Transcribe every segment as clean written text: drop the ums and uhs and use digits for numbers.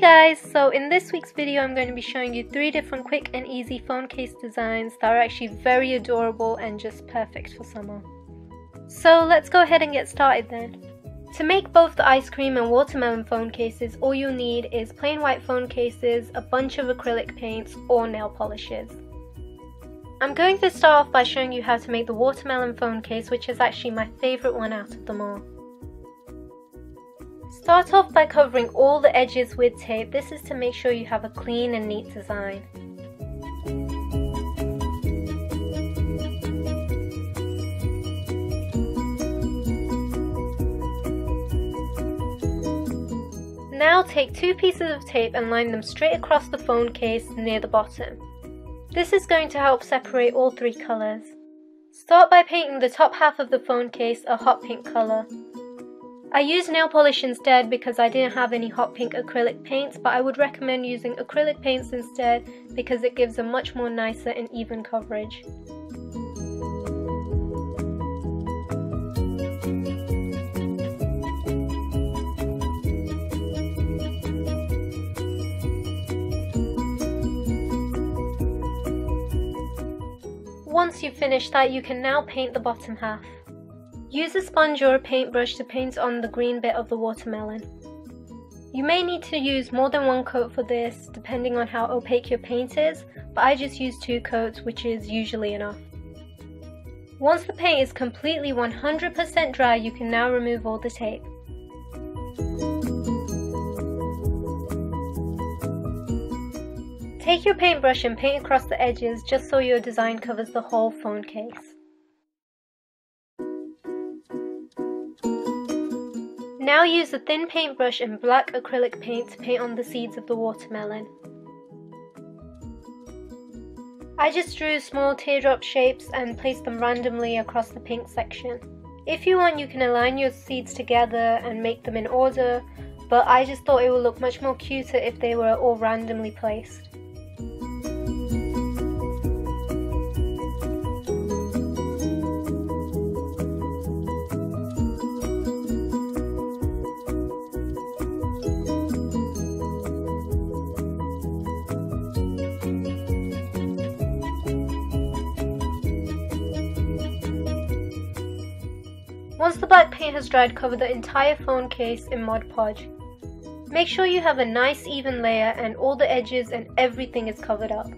Hey guys, so in this week's video I'm going to be showing you 3 different quick and easy phone case designs that are actually very adorable and just perfect for summer. So let's go ahead and get started then. To make both the ice cream and watermelon phone cases, all you'll need is plain white phone cases, a bunch of acrylic paints or nail polishes. I'm going to start off by showing you how to make the watermelon phone case, which is actually my favourite one out of them all. Start off by covering all the edges with tape. This is to make sure you have a clean and neat design. Now take 2 pieces of tape and line them straight across the phone case near the bottom. This is going to help separate all 3 colours. Start by painting the top half of the phone case a hot pink colour. I used nail polish instead because I didn't have any hot pink acrylic paints, but I would recommend using acrylic paints instead because it gives a much more nicer and even coverage. Once you've finished that, you can now paint the bottom half. Use a sponge or a paintbrush to paint on the green bit of the watermelon. You may need to use more than 1 coat for this, depending on how opaque your paint is, but I just use 2 coats, which is usually enough. Once the paint is completely 100% dry, you can now remove all the tape. Take your paintbrush and paint across the edges just so your design covers the whole phone case. Now use a thin paintbrush and black acrylic paint to paint on the seeds of the watermelon. I just drew small teardrop shapes and placed them randomly across the pink section. If you want, you can align your seeds together and make them in order, but I just thought it would look much more cuter if they were all randomly placed. Once the black paint has dried, cover the entire phone case in Mod Podge. Make sure you have a nice even layer and all the edges and everything is covered up.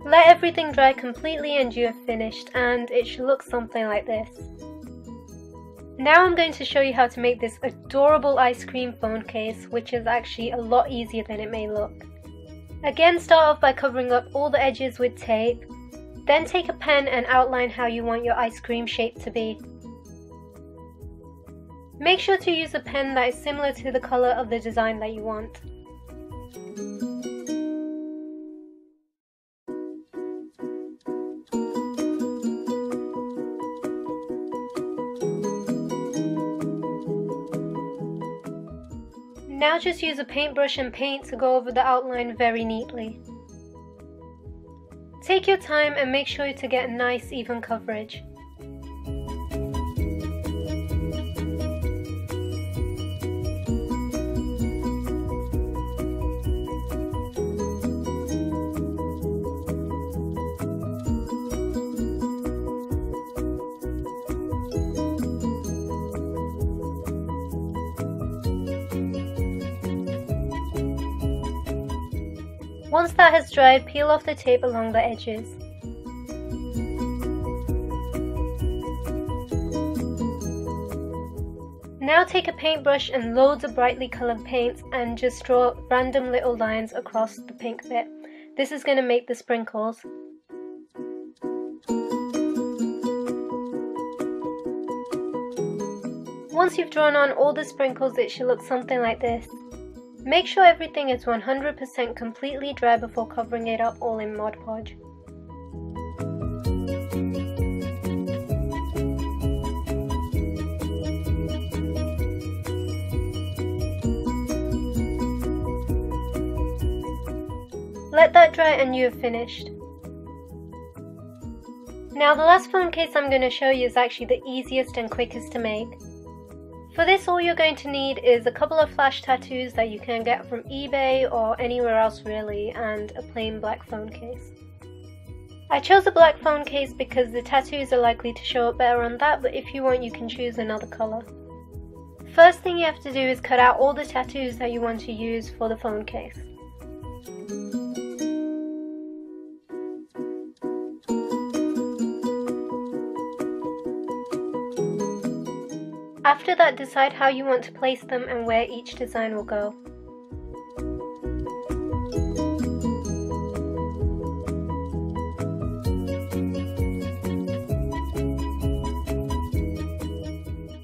Let everything dry completely and you have finished, and it should look something like this. Now I'm going to show you how to make this adorable ice cream phone case, which is actually a lot easier than it may look. Again, start off by covering up all the edges with tape, then take a pen and outline how you want your ice cream shape to be. Make sure to use a pen that is similar to the colour of the design that you want. Now just use a paintbrush and paint to go over the outline very neatly. Take your time and make sure to get a nice even coverage. Once that has dried, peel off the tape along the edges. Now take a paintbrush and loads of brightly coloured paints and just draw random little lines across the pink bit. This is going to make the sprinkles. Once you've drawn on all the sprinkles, it should look something like this. Make sure everything is 100% completely dry before covering it up all in Mod Podge. Let that dry and you have finished. Now the last phone case I'm going to show you is actually the easiest and quickest to make. For this, all you're going to need is a couple of flash tattoos that you can get from eBay or anywhere else really, and a plain black phone case. I chose a black phone case because the tattoos are likely to show up better on that, but if you want you can choose another colour. First thing you have to do is cut out all the tattoos that you want to use for the phone case. After that, decide how you want to place them and where each design will go.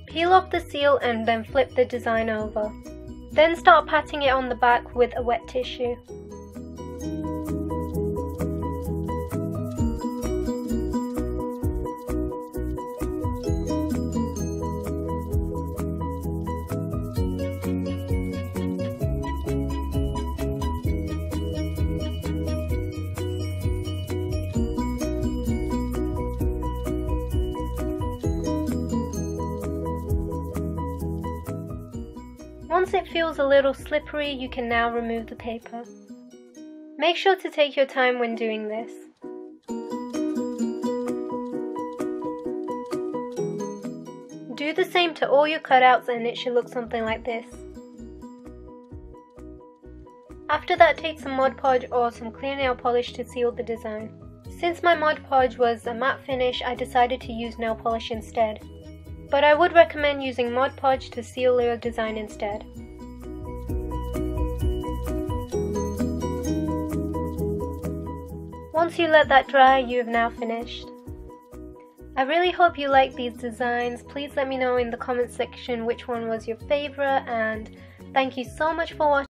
Peel off the seal and then flip the design over. Then start patting it on the back with a wet tissue. Once it feels a little slippery, you can now remove the paper. Make sure to take your time when doing this. Do the same to all your cutouts and it should look something like this. After that, take some Mod Podge or some clear nail polish to seal the design. Since my Mod Podge was a matte finish, I decided to use nail polish instead. But I would recommend using Mod Podge to seal your design instead. Once you let that dry, you have now finished. I really hope you like these designs. Please let me know in the comment section which one was your favorite, and thank you so much for watching.